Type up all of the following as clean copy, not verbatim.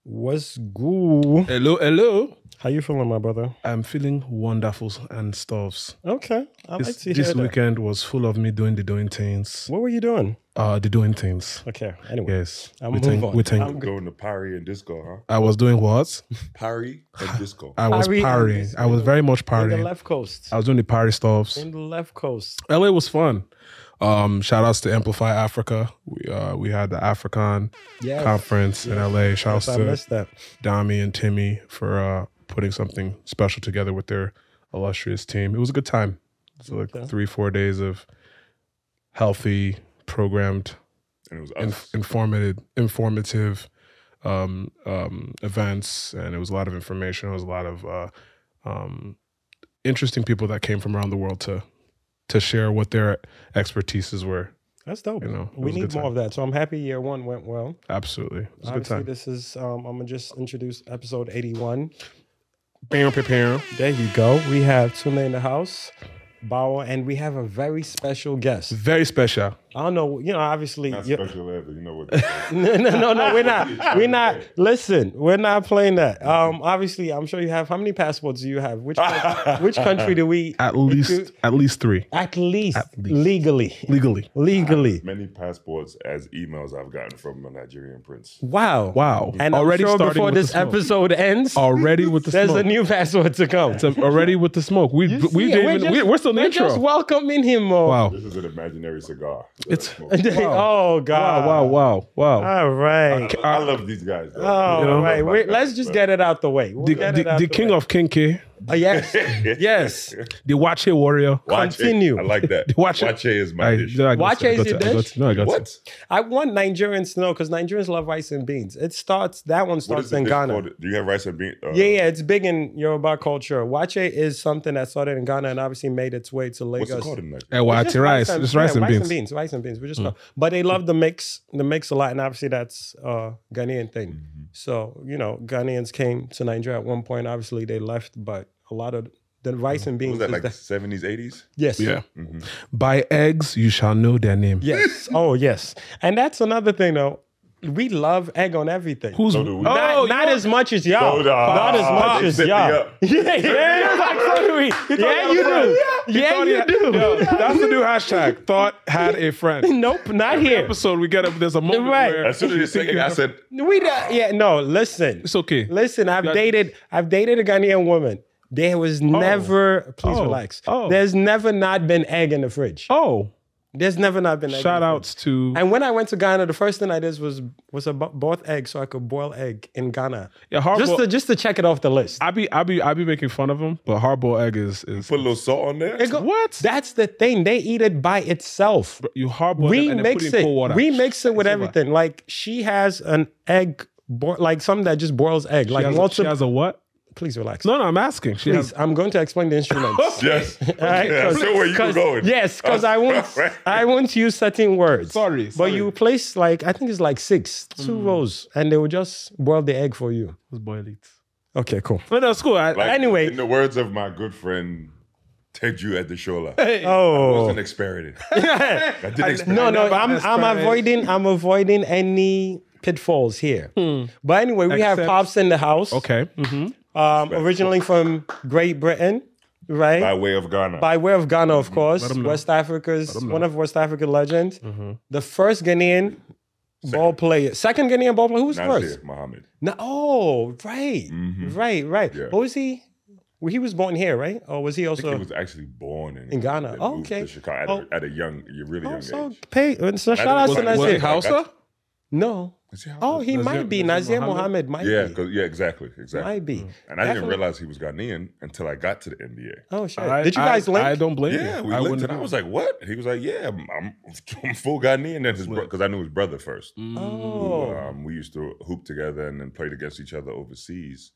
What's good? Hello, hello. How you feeling, my brother? I'm feeling wonderful and stuffs. Okay, I like to hear This that. weekend was full of me doing the doing things. What were you doing? The doing things. Okay, anyway. Yes. I'll move on. I'm going to party and disco, huh? I was doing what? Party and disco. I was Party and partying. disco. I was very much In partying. the left coast. I was doing the party stuffs. In the left coast. LA was fun. Shout outs to Amplify Africa. We had the African conference in LA. Shout outs I to missed that. Dami and Timmy for putting something special together with their illustrious team. It was a good time. So like 3-4 days of healthy, programmed, And it was informative events, and it was a lot of information. It was a lot of interesting people that came from around the world to share what their expertises were. That's dope. You know, we need more of that. So I'm happy year one went well. Absolutely. It was a good Obviously, time. this is, I'm going to just introduce episode 81. Bam, bam, bam. There you go. We have Tune in the house, Bawo, and we have a very special guest. Very special. I don't know, obviously. not special ever. You know what? No, we're not. We're not. Listen, we're not playing that. Obviously, I'm sure you have. How many passports do you have? Which country do we? At least 3. At least. Legally. As many passports as emails I've gotten from a Nigerian prince. Wow. And Already I'm sure starting before with the this smoke. episode ends, Already with the there's smoke. a new passport to come. Already with the smoke. We're still in the intro. We're just welcoming him more. Wow. This is an imaginary cigar. It's Oh God. Wow. All right. I love these guys. Though. Oh, right. Let's just get it out the way. The king of Kinky, Yes. Yes. the Wache warrior. Wache. Continue. I like that. Wache is my dish. Wache is your dish? No, I got What? I want Nigerians to know because Nigerians love rice and beans. That one What starts is the in dish Ghana. called? Do you have rice and beans? Yeah, it's big in Yoruba culture. Wache is something that started in Ghana and obviously made its way to Lagos. What's it called in Nigeria? Wache rice. It's rice and beans. Rice and beans. We just but they love the mix a lot, and obviously that's a Ghanaian thing. Mm-hmm. So Ghanaians came to Nigeria at one point. Obviously they left, but a lot of the rice and beans. Was that is like 70s, 80s? Yes. Yeah. By eggs, you shall know their name. Yes. Oh, yes. And that's another thing, though. We love egg on everything. Who's So do we. Not as much as y'all. Not as much they as set me y'all. up. Yeah, like so do we. Yeah, you do. Yeah, you do. That's the new hashtag. Thought had a friend. Nope, not here. Episode we get up. There's a moment Right. where As soon as you said it, I said, Listen. it's okay. Listen, I've dated a Ghanaian woman. There was never, please relax. Oh. There's never not been egg in the fridge. Oh, There's never not been egg. shout in the outs to And when I went to Ghana, the first thing I did was both eggs so I could boil egg in Ghana. Just to check it off the list. I be making fun of him, but hard-boiled egg is put a little salt on there. what? That's the thing. They eat it by itself. You hard-boil it and then put it in cold water. We mix it with everything. Like she has an egg, like something that just boils egg. She has a what? Please relax. No, I'm asking. Please, I'm going to explain the instruments. Yes. All right, Yeah, I know where you were going. Yes, because I won't use certain words. Sorry. But you place I think it's like 2 rows, and they will just boil the egg for you. Let's boil it. Okay, cool. No, that's cool. Anyway. In the words of my good friend Teju at the Shola, I Oh wasn't expecting it. I didn't expect it. no, never I'm avoiding any pitfalls here. But anyway, we have Except- Pops in the house. Okay. Originally from Great Britain, right? By way of Ghana. By way of Ghana, of course. Let 'em know. West Africa's one of West African legends. The first Ghanaian ball player. Second Ghanaian ball player. Who was first? Nasir Muhammad. No, right. Right. Yeah. What was he? Well, he was born here, right? Or was he I also? think he was actually born in Ghana. and Oh, moved okay. to Chicago at a really young So age. shout out to Was Nasir. he Hausa? No. Is he Hausa? Oh, he might be. Nazir Mohammed might Yeah, be. yeah, exactly. Might be. And I didn't Definitely. realize he was Ghanaian until I got to the NBA. Oh, shit. Did you guys link? I don't blame Yeah, you. we linked and I was like, "What?" He was like, "Yeah, I'm full Ghanaian." And because I knew his brother first. Oh. We used to hoop together and then played against each other overseas.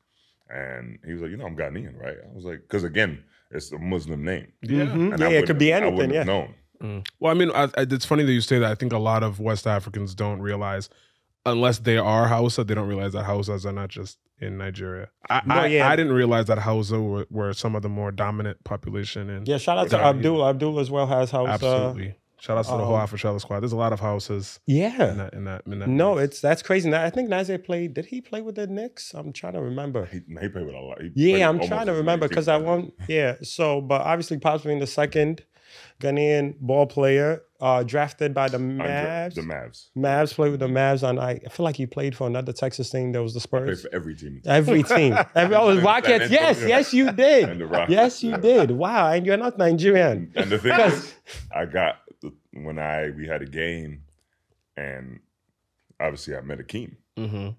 And he was like, "I'm Ghanaian, right?" I was like, "Because again, it's a Muslim name." Yeah. And Yeah, I it could be wouldn't- I anything, wouldn't have yeah. known. Well, I mean, it's funny that you say that. I think a lot of West Africans don't realize, unless they are Hausa, they don't realize that Hausas are not just in Nigeria. I didn't realize that Hausa were some of the more dominant population. Yeah, shout out to Abdul. Abdul as well has house. Absolutely. Shout out to the whole Afro squad. There's a lot of houses. Yeah. In that No, that's crazy. Now, I think Naze played. Did he play with the Knicks? I'm trying to remember. He played with a lot. I'm trying to remember because I won't. Yeah. So, but obviously, possibly the second Ghanaian ball player drafted by the Mavs. The Mavs. Mavs played with the Mavs, and I feel like he played for another Texas team. There was the Spurs. I played for every team. Every team. Oh, Rockets. Yes, you did. And the Rockets, yes, you did. Wow, and you're not Nigerian. And the thing is, I got when we had a game, and obviously I met Akeem. Mm-hmm.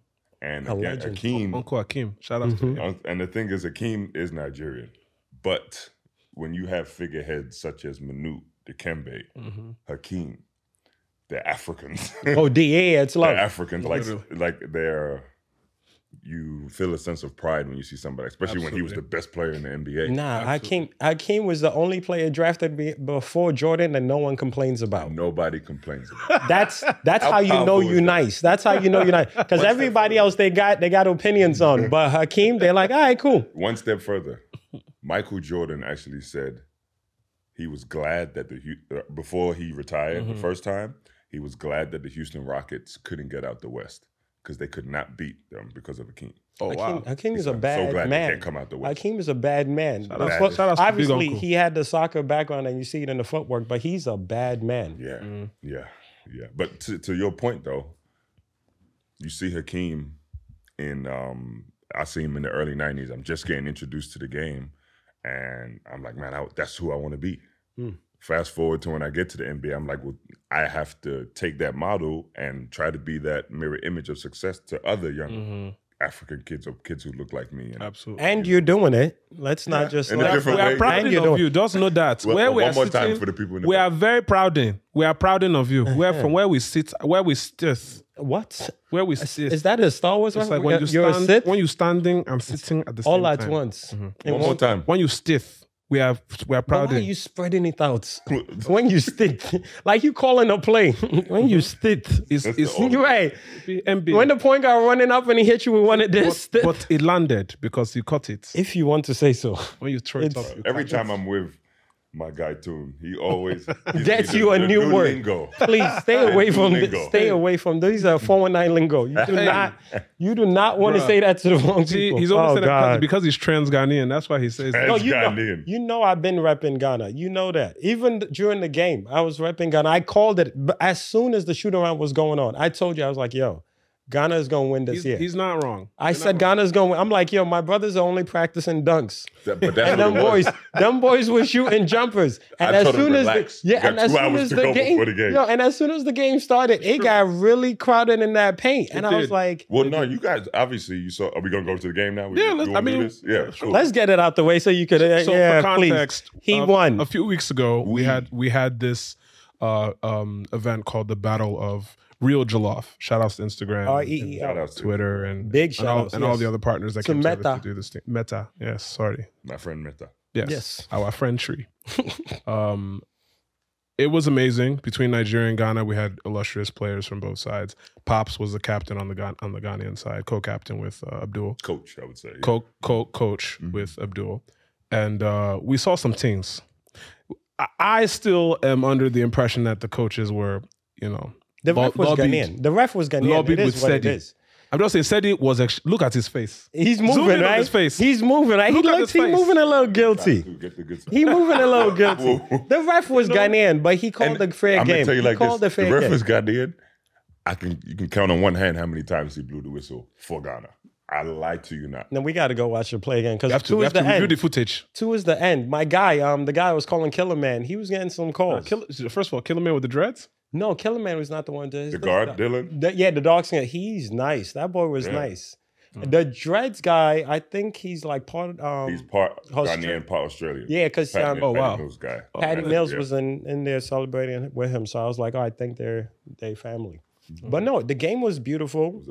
And again, Akeem, Uncle Akeem, shout out to him. And the thing is, Akeem is Nigerian, but when you have figureheads such as Manute, Dikembe, Hakeem, they're Africans. It's like they're Africans, like they're. You feel a sense of pride when you see somebody, especially when he was the best player in the NBA. Nah, Hakeem was the only player drafted before Jordan that no one complains about. Nobody complains about. That's how you know you're nice. That's how you know you're nice. Because everybody else they got opinions on, but Hakeem they're like, all right, cool. One step further, Michael Jordan actually said he was glad that before he retired the first time, he was glad that the Houston Rockets couldn't get out the West. Because they could not beat them because of Hakeem. Oh, wow. Hakeem is a so bad glad man. They can't come out the West. Hakeem is a bad man. Shout out to Obviously, Big Uncle. he had the soccer background and you see it in the footwork, but he's a bad man. Yeah. But to your point, though, you see Hakeem in, I see him in the early 90s. I'm just getting introduced to the game. And I'm like, man, that's who I want to be. Fast forward to when I get to the NBA, I'm like, well, I have to take that model and try to be that mirror image of success to other young African kids or kids who look like me. Absolutely. And you're doing it. Let's not just in a different we way. are proud of you. Just know that. Well, where one more time for the people in the we back. are very proud in. We are proud of you. From where we sit, where we sit. What? Where we sit. Is that a Star Wars? It's like when you're standing and sitting at the same time. All at once. One more time. When you stiff. We are proud. Why are you spreading it out? When you stick, like you calling a play. When you stick, it's right. When the point guard running up and he hit you with one of this, but it landed because you caught it. If you want to say so. When you throw it up, every time I'm with my guy Toon, he always gets you a new word. Lingo. Please stay away from this. Stay away from these are 419 lingo. You do not want to say that to the wrong people. He's only saying that because he's trans Ghanaian. That's why he says that. No, you know I've been repping Ghana. You know that. Even during the game, I was repping Ghana. I called it as soon as the shoot around was going on. I told you, I was like, yo, Ghana is going to win this year. He's not wrong. I said Ghana's going to win. I'm like, yo, my brothers are only practicing dunks. But that's and them boys were shooting jumpers. And as soon as the game started, it got really crowded in that paint. And I was like, well, no, you guys obviously you saw. Are we gonna go to the game now? Let's get it out the way so you could. For context, please. He won a few weeks ago. We had this event called the Battle of ReelJollof. Shout outs to Instagram, shout outs to Twitter, and big shout outs, and all the other partners that came together to do this thing. Meta, yes, sorry, my friend Meta. Yes, our friend Tree. It was amazing. Between Nigeria and Ghana, we had illustrious players from both sides. Pops was the captain on the Ghanaian side, co-captain with Abdul. Coach, I would say. Coach with Abdul. And we saw some things. I still am under the impression that the coaches were, the ref was Ghanaian. The ref was Ghanaian. It is what it is. I'm just saying, Sedi was actually, look at his face. He's moving, right? His face. He's moving, right? He moving a little guilty. He moving a little guilty. The ref was Ghanaian, but he called the fair game. I'm tell you like this: the ref was game. Ghanaian. You can count on one hand how many times he blew the whistle for Ghana. I lie to you not. Now we got to go watch the play again because we have to review the footage. 2 is the end. My guy, the guy I was calling Killer Man, he was getting some calls. First of all, Killer Man with the dreads. No, Killer Man was not the one. The guard, Dylan? The dog singer. He's nice. That boy was nice. The dreads guy, I think he's like part he's part Ghanaian, part Australian. Yeah, because Patty Mills guy. Patty Mills was in there celebrating with him. So I was like, I think they're family. But no, the game was beautiful.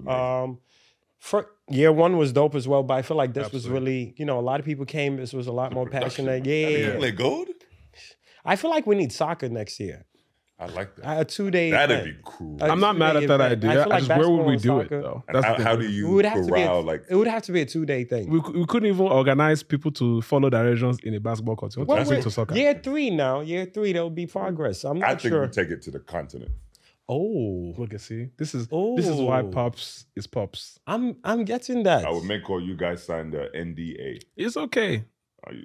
For year 1 was dope as well, but I feel like this was really, a lot of people came. This was a lot more passionate. Yeah. Play gold? I feel like we need soccer next year. I like that. A 2-day That'd event. be cool. A I'm not mad at that 2-day event. I idea. feel like Where would we basketball do and it soccer- though? And That's the how thing. do It you would have to be corral, it would have to be a 2-day thing. We couldn't even organize people to follow directions in a basketball court. Well, That's we're- into soccer. Year 3 now. Year 3, there'll be progress. I'm I not think sure. we take it to the continent. Oh, Look and see. This is why Oh. Pops is Pops. I'm getting that. I would make all you guys sign the NDA. It's okay.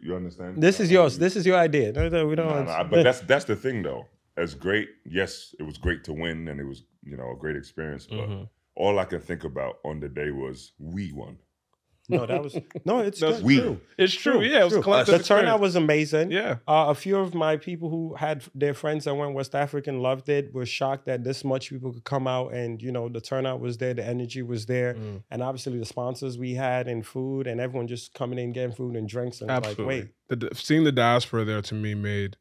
You understand? This is yours. This is your idea. No, we don't. But that's the thing, though. As great, yes, it was great to win, and it was a great experience. But all I can think about on the day was we won. No, that was It's That's good. True. It's true. Yeah, it was a True. collective The turnout experience. was amazing. Yeah. A few of my people who had their friends that went West African loved it. Were shocked that this much people could come out, and the turnout was there, the energy was there, and obviously the sponsors we had and food, and everyone just coming in getting food and drinks. And Absolutely. like, wait, Seeing the diaspora there to me made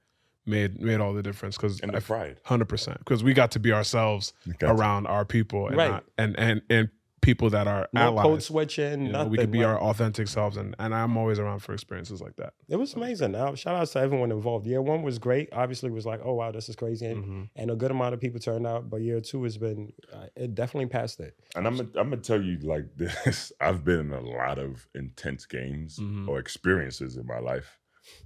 all the difference because And the pride. 100%, because we got to be ourselves around our people and Right. and people that are no allies. code switching, nothing. We could be like- our authentic selves, and I'm always around for experiences like that. It was amazing. Shout out to everyone involved. Year 1 was great. Obviously, it was like, oh wow, this is crazy, and a good amount of people turned out. But year 2 has been, it definitely passed it. And I'm gonna tell you like this. I've been in a lot of intense games or experiences in my life.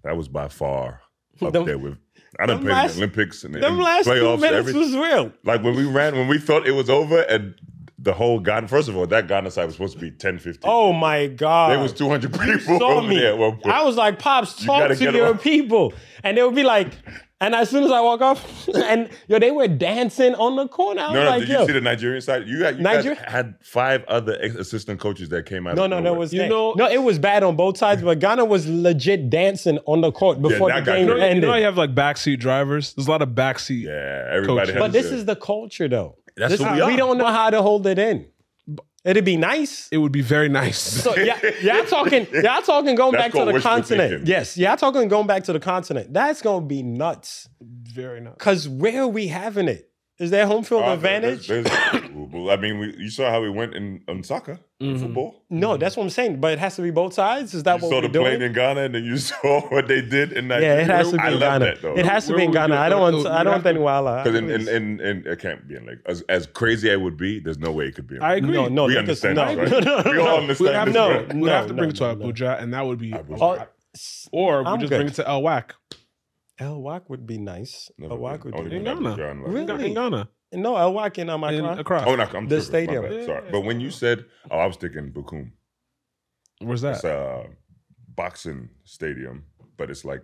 That was by far up there with. I done played in the Olympics and Them last 2 playoffs. minutes was real. Like when we thought it was over, and the whole Ghana. First of all, that Ghana side was supposed to be 10, 15. Oh my God. There was 200 people Saw over me. there at one point. I was like, Pops, talk gotta to get your them up. people. And they would be like, and as soon as I walk off, and they were dancing on the corner. I was No, like, did yo. you see the Nigerian side? You guys Niger- had 5 other assistant coaches that came out. No, of that nowhere. was know- no, it was bad on both sides, but Ghana was legit dancing on the court before that the got game crazy. You ended. know, you have like backseat drivers. There's a lot of backseat. Yeah, everybody. Coaches. Had But this to- is the culture, though. That's who we are. We don't know how to hold it in. It'd be nice. It would be very nice. So y'all talking going That's back to called the wishful continent. thinking. Yes, y'all talking going back to the continent. That's gonna be nuts. Very nice. Cause where are we having it? Is there home field advantage? I mean, you saw how we went in soccer, in football. No, that's what I'm saying. But it has to be both sides. Is that You what saw we're the plane doing? in Ghana, and then you saw what they did in Nigeria. Yeah, it has to be I in love Ghana. that, though. It has to Where be in would we Ghana. do- I don't want have to- Wahala. Because in it can't be in like as crazy as it would be. There's no way it could be. In I agree. No, we because- understand no, this, right? no, We all understand We'd have, this, no, right? we'd have to bring it to no. Abuja, and that would be. Abuja. Or we I'm just good. bring it to El Wak El Wak would be nice. Never El Wak been. would Only be in been Ghana. Abuja and like- Really? in Ghana, No, El Wak in in Accra. Accra. Oh, no, I'm The tripping. stadium. My bad. Sorry, but when you said, I was thinking Bukum. Where's It's that? a boxing stadium, but it's like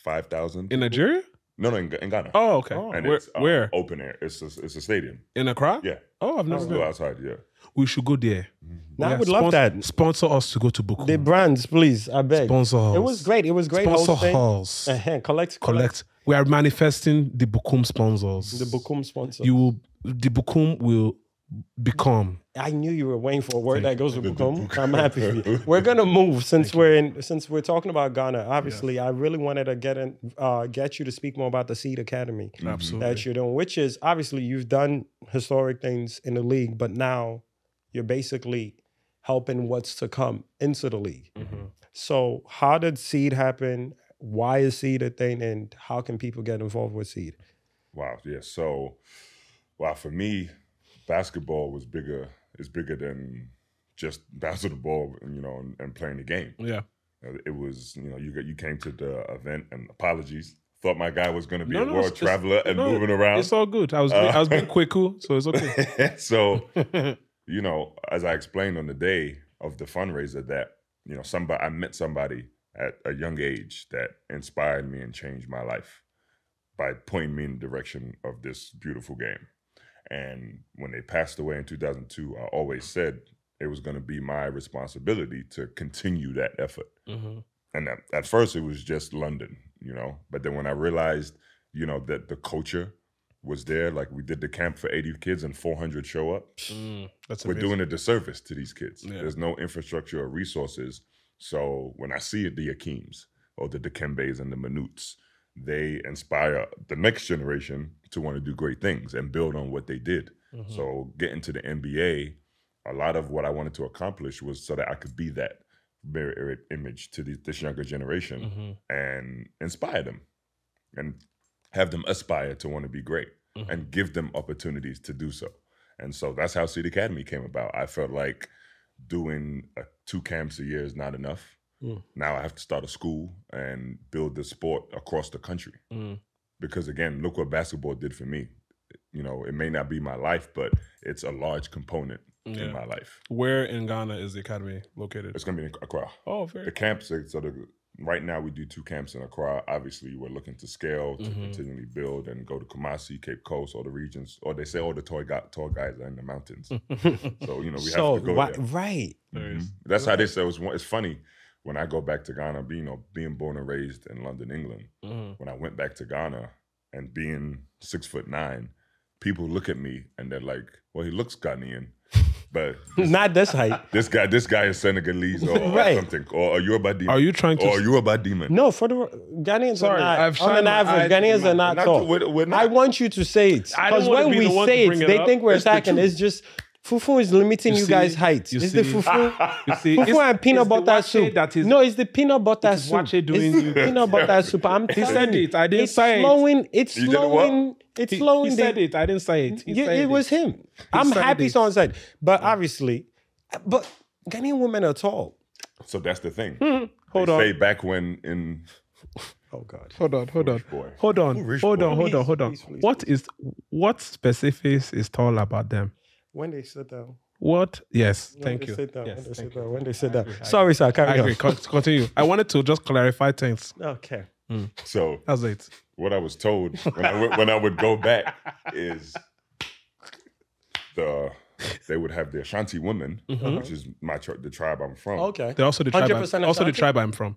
5,000 In Nigeria? No, in Ghana. Oh, okay. And Where? it's Where? open air. It's a stadium. In Accra? Yeah, Oh, I've never it's still been. outside. Yeah, We should go there. Now, I Yeah, would love that. Sponsor us to go to Bukum. The brands, please. I beg. Sponsor us. It was great. It was great Sponsor hosting. us. Collect. Collect. We are manifesting the Bukum sponsors. The Bukum sponsor. The Bukum will become. I knew you were waiting for a word that goes with Bukum. I'm happy for you. We're gonna move since we're talking about Ghana. Obviously, I really wanted to get you to speak more about the Seed Academy Absolutely. that you're doing, which is obviously you've done historic things in the league, but now you're basically helping what's to come into the league. So, how did Seed happen? Why is Seed a thing, and how can people get involved with Seed? wow. Yeah. So, wow. For me, basketball was bigger. It's bigger than just bouncing the ball, and playing the game. Yeah. It was, you came to the event, and apologies. Thought my guy was going to be No, a no, world it's- traveler and no, moving around. It's all good. I was being Kwaku, so it's okay. So, as I explained on the day of the fundraiser, that I met somebody at a young age that inspired me and changed my life by pointing me in the direction of this beautiful game. And when they passed away in 2002, I always said it was going to be my responsibility to continue that effort. And at first, it was just London, But then when I realized, that the culture was there, like we did the camp for 80 kids and 400 show up, That's we're amazing. doing a disservice to these kids. Yeah. There's no infrastructure or resources. So when I see the Akeems or the Dikembes and the Manuts, they inspire the next generation to want to do great things and build on what they did. So getting to the NBA, a lot of what I wanted to accomplish was so that I could be that mirror image to this younger generation and inspire them. And have them aspire to want to be great, and give them opportunities to do so. And so that's how City Academy came about. I felt like doing 2 camps a year is not enough. Now I have to start a school and build the sport across the country. Because again, look what basketball did for me. You know, it may not be my life, but it's a large component in my life. Where in Ghana is the academy located? It's going to be in Accra. Oh, very. The camps, right now we do 2 camps in Accra. Obviously, we're looking to scale, to continually build and go to Kumasi, Cape Coast, all the regions. Or they say all the tall guys are in the mountains. So, you know, we have to go there. Right. That's how they say it's funny. When I go back to Ghana, being born and raised in London, England, when I went back to Ghana and being 6'9", people look at me and they're like, well, he looks Ghanaian. But not this height. This guy is Senegalese or something, or a Yoruba demon. Are you trying to? Or a Yoruba demon. No, for the Ghanaians are not. On an average, Ghanaians are not tall. We're not. I want you to say it. Because when we say it, they think we're attacking. It's just... Fufu is limiting you guys' height. It's the fufu. You see, fufu and peanut butter soup. No, it's the peanut butter soup. It's the peanut butter soup. He said it. I didn't say it. It's slowing. It's slowing. He said it. I didn't say it. It was him. I'm happy someone said. But obviously, Ghanaian women are tall. So that's the thing. Hold on. Say back when in. Oh God. Hold on. Please. What specifics is tall about them? When they sit down. What? Yes, When thank they you. Sit down. Yes, When they sit down. Sorry, sir. Carry on. Continue. I wanted to just clarify things. Okay. So that's it. What I was told when I would go back is they would have the Ashanti women, which is the tribe I'm from. Okay. They're also the tribe. The tribe I'm from.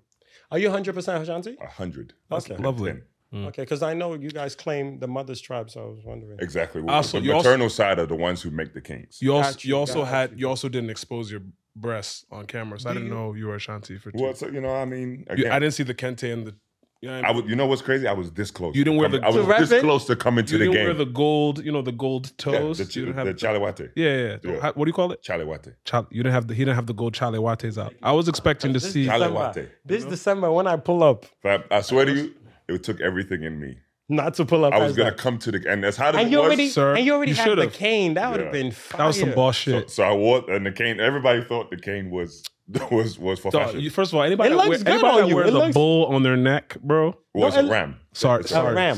Are you 100% Ashanti? 100. Okay. Lovely. Okay, because I know you guys claim the mother's tribe, so I was wondering. Exactly. The maternal side are the ones who make the kings. You also didn't expose your breasts on camera, so I didn't know you were Ashanti for. Well, so, I mean, again, I didn't see the kente and the. You know what's crazy? I was this close. You didn't wear I was this close to coming to the game. You didn't wear the gold, the gold toes. Yeah, the chalewate. Yeah. What do you call it? Chalewate. You didn't have he didn't have the gold chalewates out. I was expecting to see chalewate. This December when I pull up. I swear to you, it took everything in me not to pull up. I was gonna come to the and that's how and you already was. You had the cane. That would have been fire. That was some bullshit. So I wore the cane. Everybody thought the cane was for fashion. First of all, anybody that wears a bull on their neck, bro. Was a ram. Sorry. A ram.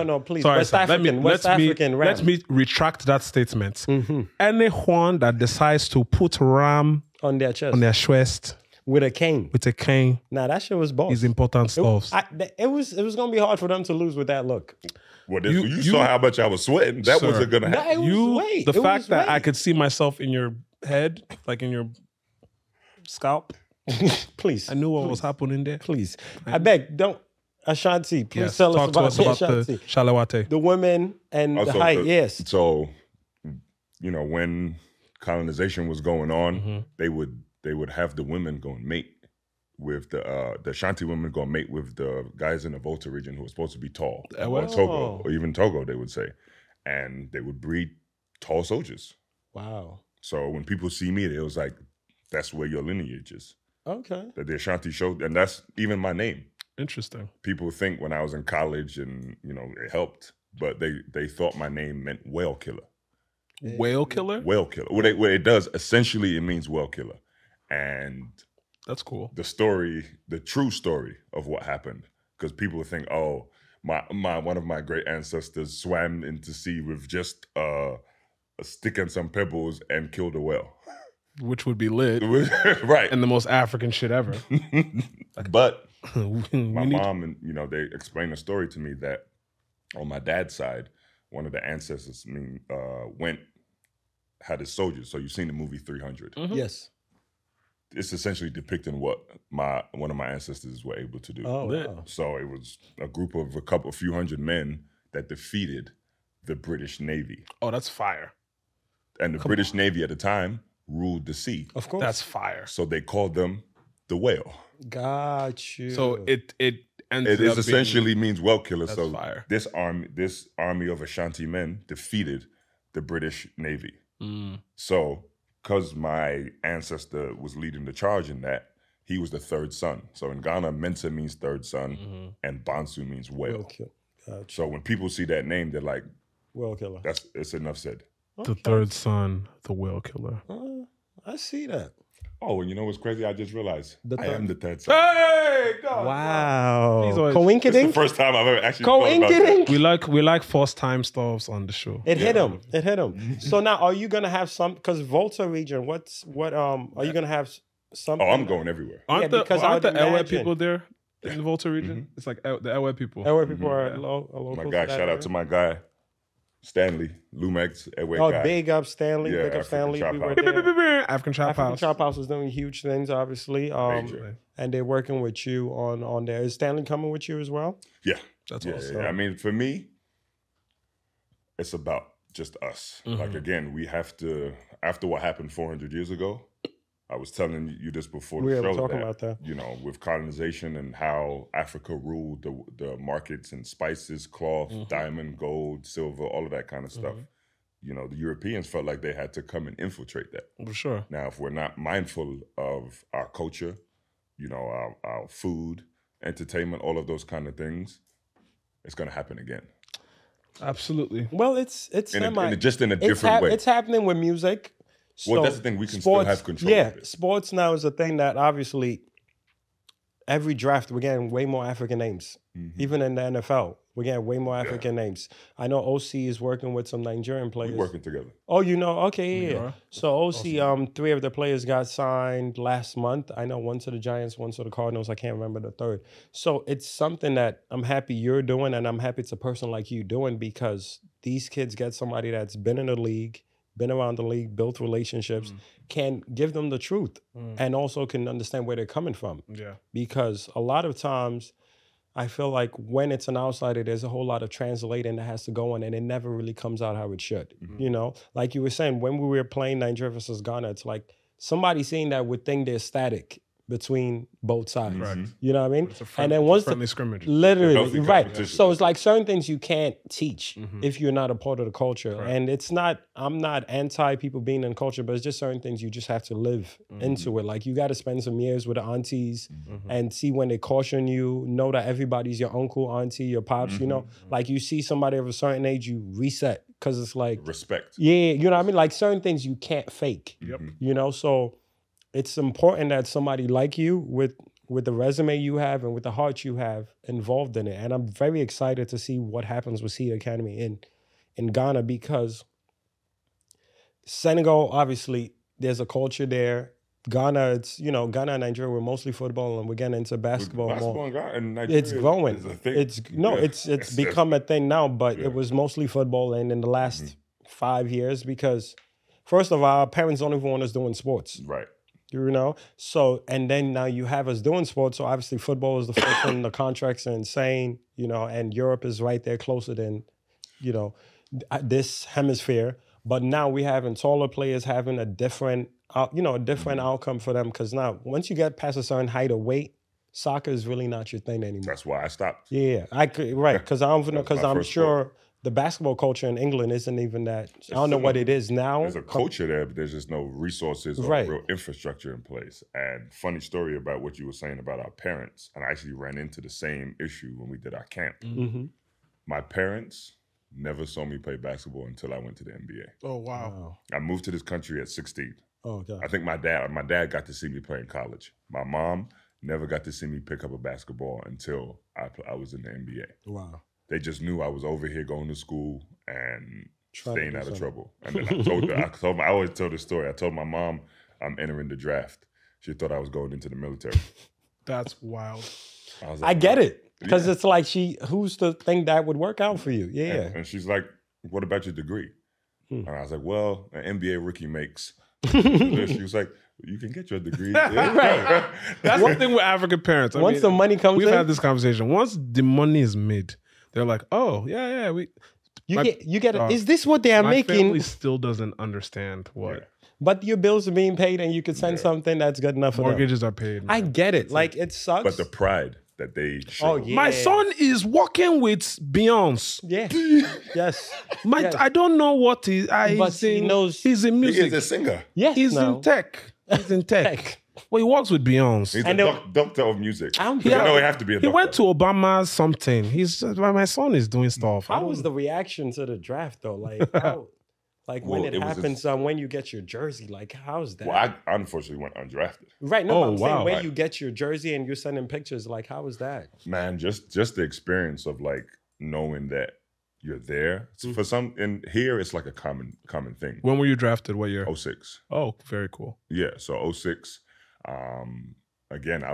No, please. West African ram. Let me retract that statement. Anyone that decides to put ram on their chest with a cane. Nah, that shit was boss. Is important stuff. It was gonna be hard for them to lose with that look. Well, you saw how much I was sweating. That wasn't gonna happen. The fact that I could see myself in your head, like in your scalp. Please. I knew what was happening there. Please. I beg, don't. Ashanti, please tell us about the Shalawate. The women and the height, yes. So, when colonization was going on, they would have the women go and mate with the Ashanti women go and mate with the guys in the Volta region who were supposed to be tall. Or Togo, or even Togo, they would say. And they would breed tall soldiers. Wow. So when people see me, it was like, that's where your lineage is. Okay. That the Ashanti showed, and that's even my name. Interesting. People think when I was in college and, it helped, but they thought my name meant whale killer. Whale killer? Whale killer. What it does, essentially, it means whale killer. And that's cool. The true story of what happened, because people think, oh, one of my great ancestors swam into sea with just a stick and some pebbles and killed a whale. Which would be lit. Right. And the most African shit ever. But my mom, and they explained a story to me that on my dad's side, one of the ancestors had his soldiers. So you've seen the movie 300. Yes. It's essentially depicting what one of my ancestors were able to do. Oh, wow. So it was a group of a few hundred men that defeated the British Navy. Oh, that's fire. And the British Navy at the time ruled the sea. Of course. That's fire. So they called them the whale. Got you. So it essentially means whale killer. That's so fire. This army of Ashanti men defeated the British Navy. So because my ancestor was leading the charge in that, he was the third son. So in Ghana, Mensah means third son, and Bonsu means whale. So when people see that name, they're like, Will killer. it's enough said. The third son, the whale killer. I see that. Oh, and you know what's crazy? I just realized I am the third son. Hey, God. Wow. It's It's Coincidence? the first time I've ever actually thought about that. Coincidence? We like first time stuffs on the show. It hit him. It hit him. So now, are you gonna have some? Because Volta region, what? Are you gonna have something? Oh, I'm going everywhere. Aren't because I aren't would the LA imagine- people there in the Volta region? It's like the LA people. Where people are local. My guy, shout out to my guy, Stanley, Lumex, Edway Oh, guy. big up Stanley. Yeah, Big up African Stanley. Chop We were House. there. African Trap African House. Chop House is doing huge things, obviously. Major. And they're working with you on there. Is Stanley coming with you as well? Yeah. That's Yeah, awesome. yeah. I mean, for me, it's about just us. Mm-hmm. Like, again, we have to, after what happened 400 years ago, I was telling you this before the We show. were talking about that. You know, with colonization and how Africa ruled the markets and spices, cloth, Mm-hmm. diamond, gold, silver, all of that kind of stuff. You know, the Europeans felt like they had to come and infiltrate that. For sure. Now, if we're not mindful of our culture, you know, our food, entertainment, all of those kind of things, it's going to happen again. Absolutely. Well, it's Just in a different way. It's happening with music. Well, So that's the thing. We can still have control Yeah, of it. sports now is a thing that obviously every draft we're getting way more African names. Mm-hmm. Even in the NFL, we're getting way more African names. I know OC is working with some Nigerian players. We're working together. Oh, you know, okay, yeah. are? So OC, 3 of the players got signed last month. I know one to the Giants, one to the Cardinals. I can't remember the third. So it's something that I'm happy you're doing, and I'm happy it's a person like you doing, because these kids get somebody that's been in the league, been around the league, built relationships, can give them the truth, and also can understand where they're coming from. Yeah. Because a lot of times, I feel like when it's an outsider, there's a whole lot of translating that has to go on, and it never really comes out how it should. You know, like you were saying, when we were playing Nigeria versus Ghana, it's like somebody seeing that would think there's static between both sides. Right. You know what I mean? It's a And then once the friendly scrimmage. literally, Healthy right. competition. So it's like certain things you can't teach if you're not a part of the culture. And it's not, I'm not anti people being in culture, but it's just certain things you just have to live into it. Like you got to spend some years with the aunties and see when they caution you, know that everybody's your uncle, auntie, your pops, you know? Like you see somebody of a certain age, you reset, because it's like, Respect. yeah, you know what I mean? Like certain things you can't fake. Yep. You know, so it's important that somebody like you with the resume you have and with the heart you have involved in it. And I'm very excited to see what happens with Seed Academy in Ghana, because Senegal, obviously, there's a culture there. Ghana, it's, you know, Ghana and Nigeria, we're mostly football, and we're getting into basketball more. and Ghana and Nigeria It's growing. is a thing. It's become a thing now, but it was mostly football. And in the last 5 years, because first of all, our parents don't even want us doing sports. Right. You know, so and then now you have us doing sports. So obviously, football is the first one. The contracts are insane, you know, and Europe is right there closer than, you know, this hemisphere. But now we having taller players having a different, outcome for them, because now once you get past a certain height or weight, soccer is really not your thing anymore. That's why I stopped. Yeah, I could because I don't know, because my I'm first sure the basketball culture in England isn't even that. I don't know what it is now. There's a culture there, but there's just no resources or Right. real infrastructure in place. And funny story about what you were saying about our parents, and I actually ran into the same issue when we did our camp. Mm-hmm. My parents never saw me play basketball until I went to the NBA. Oh, wow. I moved to this country at 16. Oh God. I think my dad got to see me play in college. My mom never got to see me pick up a basketball until I was in the NBA. Wow. They just knew I was over here going to school and Trying to staying do out of something. trouble. And then I always tell the story. I told my mom I'm entering the draft. She thought I was going into the military. That's wild. I was I like, get it, because Yeah. it's like who's to think that would work out for you? Yeah. And she's like, what about your degree? Hmm. And I was like, well, an NBA rookie makes this. She was like, you can get your degree. Right. That's the thing with African parents. Once the money comes we've in, had this conversation. Once the money is made, they're like, oh, yeah, you my- get it. Is this what they are my making? family still doesn't understand what But your bills are being paid, and you could send something that's good enough for them. mortgages are paid. I get it. Like it sucks. But the pride that they show. Oh, yeah. My son is working with Beyonce. Yeah. Yes. Yes. I don't know what But he knows- He's in He music. is a singer. Yes. He's no. in tech. He's in tech. Well, he works with Beyonce. He's And a doctor of music. I don't You think- know, he have to be a doctor. He went to Obama's something. He's my son is doing stuff. How was the reaction to the draft though? Like, how, like when Well, it it was happens, when you get your jersey, like, how's that? Well, I unfortunately went undrafted. Right. No, Oh, but I'm saying wow. when Right. you get your jersey and you're sending pictures, like, how was that? Man, just the experience of like knowing that you're there. For some, and here it's like a common thing. When were you drafted? What year? 06. Oh, very cool. Yeah, so 06. Again, I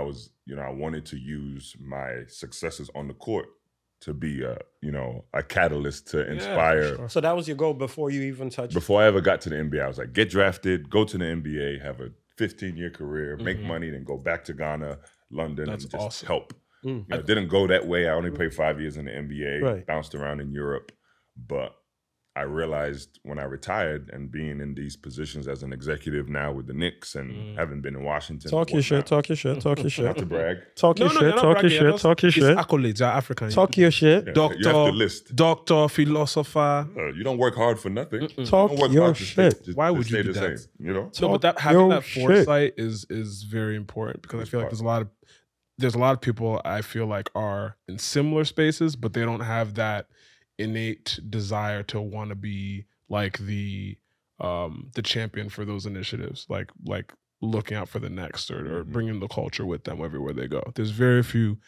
wanted to use my successes on the court to be a catalyst to inspire. sure. So that was your goal before you even touched. Before I ever got to the NBA, I was like, get drafted, go to the NBA, have a 15-year career, make money, then go back to Ghana, London, That's and just awesome. help. It didn't go that way. I only played 5 years in the NBA, Right. bounced around in Europe. But I realized when I retired and being in these positions as an executive now with the Knicks and having been in Washington. Talk your shit. Talk your shit. Talk your Not shit. to brag. Talk your shit. Talk your shit. Talk your It's shit. accolades. They're African. Talk your shit. Yeah, Doctor, you have to list. doctor, philosopher. You don't work hard for nothing. You Talk don't work your hard to shit. stay- Why to would you stay do the that? same, you know? No, but Talk having your that shit. foresight is very important because I feel like there's a lot of people I feel like are in similar spaces, but they don't have that innate desire to want to be like the champion for those initiatives, like looking out for the next or bringing the culture with them everywhere they go. There's very few,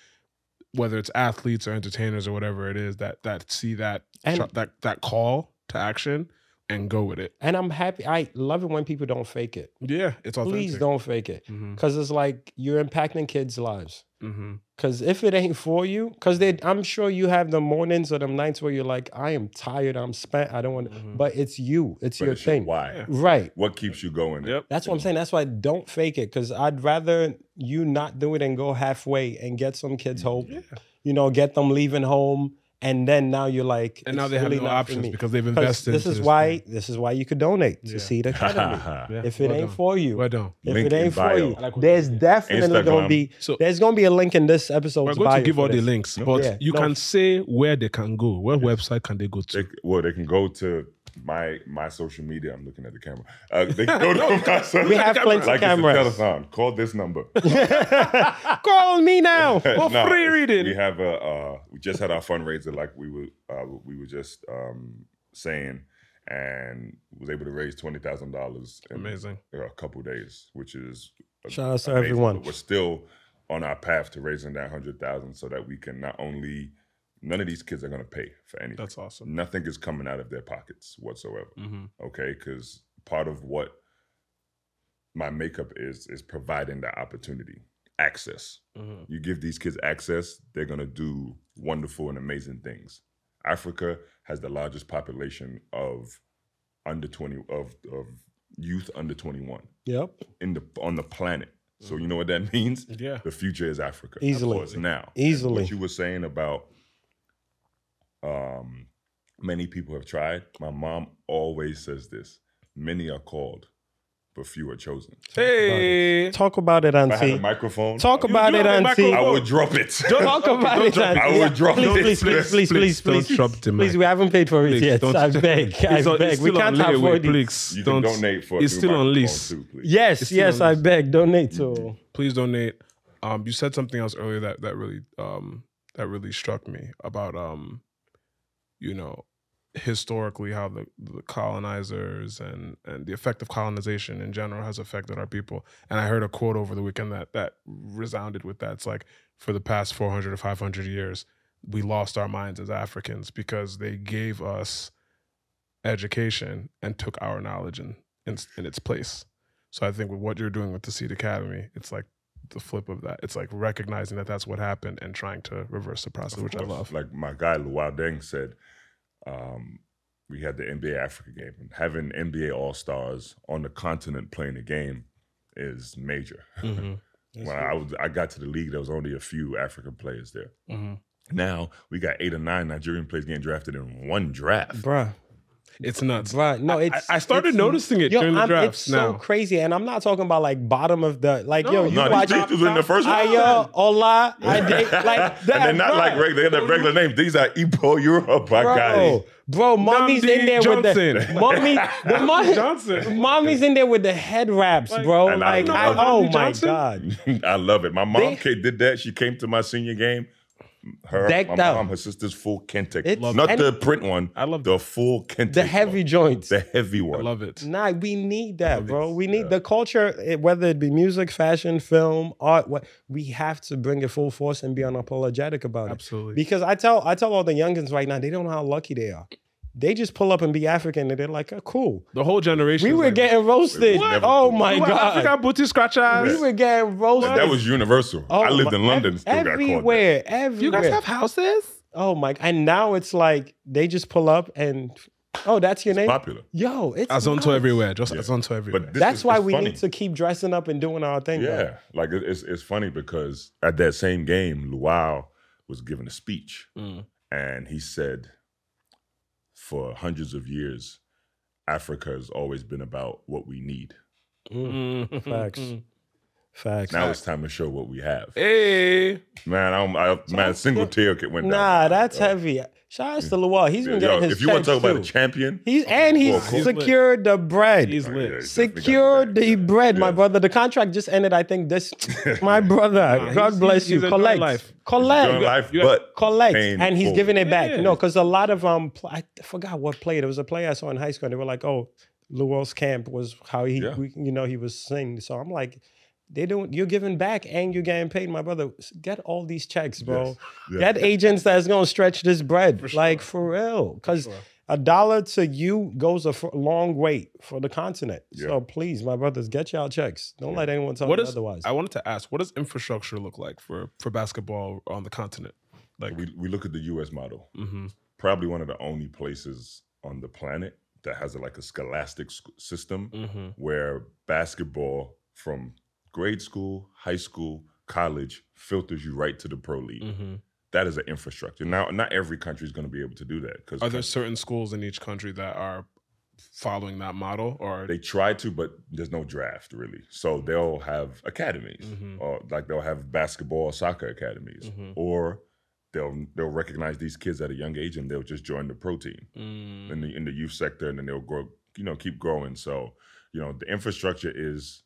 whether it's athletes or entertainers or whatever it is, that see that that call to action and go with it. And I'm happy. I love it when people don't fake it. Yeah, it's authentic. Please don't fake it. Because it's like you're impacting kids' lives. Mm-hmm. Because if it ain't for you, because I'm sure you have the mornings or the nights where you're like, I am tired, I'm spent, I don't want to, but it's you, it's But your it's thing. Why? Right. What keeps you going? Yep. That's what I'm saying. That's why don't fake it. Because I'd rather you not do it and go halfway and get some kids hope, get them leaving home. And then now you're like, And now it's they have really no not for options me. because they've 'Cause invested. This into is why you could donate to Seed Academy. Yeah, If it well ain't done. for you, Well done. if Link it in ain't for bio. you, I like there's definitely going to Instagram. be there's going to be a link in this episode. We're going to give all the links, but Yeah. you can say where they can go. What website can they go to? They can go to my social media. I'm looking at the camera. They can go to my social We have plenty of like cameras. It's a telethon. Call this number. Call me now. For free reading. We have we just had our fundraiser like we were just saying, and was able to raise $20,000 in Amazing. a couple days, which is Shout out to amazing. everyone. But we're still on our path to raising that 100,000 so that we can not only none of these kids are going to pay for anything. That's awesome. Nothing is coming out of their pockets whatsoever. Mm-hmm. Okay, because part of what my makeup is providing that opportunity, access. Mm-hmm. You give these kids access, they're gonna do wonderful and amazing things. Africa has the largest population of youth under 21 Yep. on the planet. So you know what that means? Yeah. The future is Africa. Easily. Of course, now. Easily. And what you were saying about many people have tried. My mom always says this: many are called, but few are chosen. Hey. Talk about it, If I had a Auntie. microphone, Talk about do it, have a Auntie. I would drop it. Talk about it, Auntie. I would drop it. Please, don't drop the mic. Please, we haven't paid for it Please, yet. don't- I beg. I It's on- beg. it's We still can't on layaway, afford it. please. You can donate for a It's new still on microphone lease. too, please. Yes, still yes, on I this. beg. Donate to. Please donate. You said something else earlier that really struck me about historically how the colonizers and the effect of colonization in general has affected our people. And I heard a quote over the weekend that resounded with that. It's like, for the past 400 or 500 years, we lost our minds as Africans because they gave us education and took our knowledge in its place. So I think with what you're doing with the Seed Academy, it's like the flip of that. It's like recognizing that that's what happened and trying to reverse the process, which I love. Like my guy Luau Deng said, we had the NBA Africa game, and having NBA All-Stars on the continent playing the game is major. Mm-hmm. When I got to the league, there was only a few African players there. Mm-hmm. Now we got 8 or 9 Nigerian players getting drafted in one draft. Bruh. It's nuts. Right. No, I started noticing it during the drafts. It's so crazy, and I'm not talking about like bottom of the you watch these was in the first round. Hola, I date like that. And they're not like regular. They're regular names. These are Igbo Europe guys. Bro, mommy's in there Johnson. with the mommy. Mommy's in there with the head wraps, bro. Oh my god, I love it. My mom did that. She came to my senior game. My mom, her sister's full Kente. Not the print one. I love the full Kente. The heavy joints. The heavy one. I love it. Nah, we need that, bro. We need the culture, whether it be music, fashion, film, art. We have to bring it full force and be unapologetic about it. Absolutely. Because I tell all the youngins right now, they don't know how lucky they are. They just pull up and be African, and they're like, oh, cool. The whole generation. We were getting roasted. Oh my god! African booty scratchers. We were getting roasted. That was universal. I lived in London. Still everywhere. Got caught You guys have houses? Oh my! And now it's like they just pull up and that's your name. Popular. Yo, it's Azonto everywhere. Just Azonto everywhere. But that's why we need to keep dressing up and doing our thing. Yeah, bro. like it's funny because at that same game, Luau was giving a speech, and he said, for hundreds of years, Africa has always been about what we need. Facts. Now it's time to show what we have. Hey, man, single tear went down. Nah, that's heavy. Shout out to Luau. He's been getting his if you want to talk too. about a champion, he's secured the bread. He's lit. Secured the bread, my brother. The contract just ended. I think this. My brother, God bless you. Collect. Collect, and he's giving it back. Because a lot of I forgot what play. There was a play I saw in high school. And they were like, "Oh, Luau's camp was how he was singing." So I'm like, you're giving back and you're getting paid, my brother. Get all these checks, bro. Get agents that's gonna stretch this bread, for real. Because $1 to you goes a long way for the continent. So please, my brothers, get y'all checks. Don't let anyone tell you otherwise. I wanted to ask, what does infrastructure look like for basketball on the continent? Like we look at the U.S. model. Probably one of the only places on the planet that has a scholastic system where basketball from grade school, high school, college filters you right to the pro league. That is an infrastructure. Now, not every country is going to be able to do that. Are there certain schools in each country that are following that model? Or they try to, but there's no draft really. So they'll have academies, or they'll have basketball, soccer academies, or they'll recognize these kids at a young age and they'll just join the pro team in the youth sector, and then they'll grow, keep growing. So the infrastructure is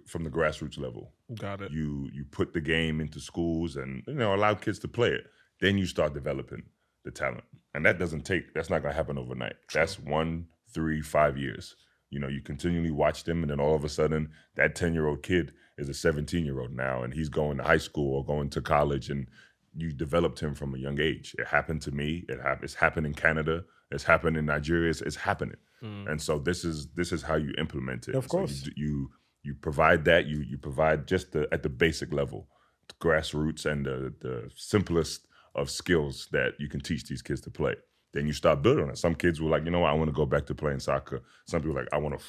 from the grassroots level. Got it. You put the game into schools and allow kids to play it. Then you start developing the talent, and that's not going to happen overnight. True. That's 1, 3, 5 years. You continually watch them, and then all of a sudden, that 10-year-old kid is a 17-year-old now, and he's going to high school or going to college, and you developed him from a young age. It happened to me. It's happened in Canada. It's happened in Nigeria. It's happening. And so this is how you implement it. Of course. So you provide that. You provide just at the basic level, grassroots, and the simplest of skills that you can teach these kids to play. Then you start building on it. Some kids were like, I want to go back to playing soccer. Some people are like, I want to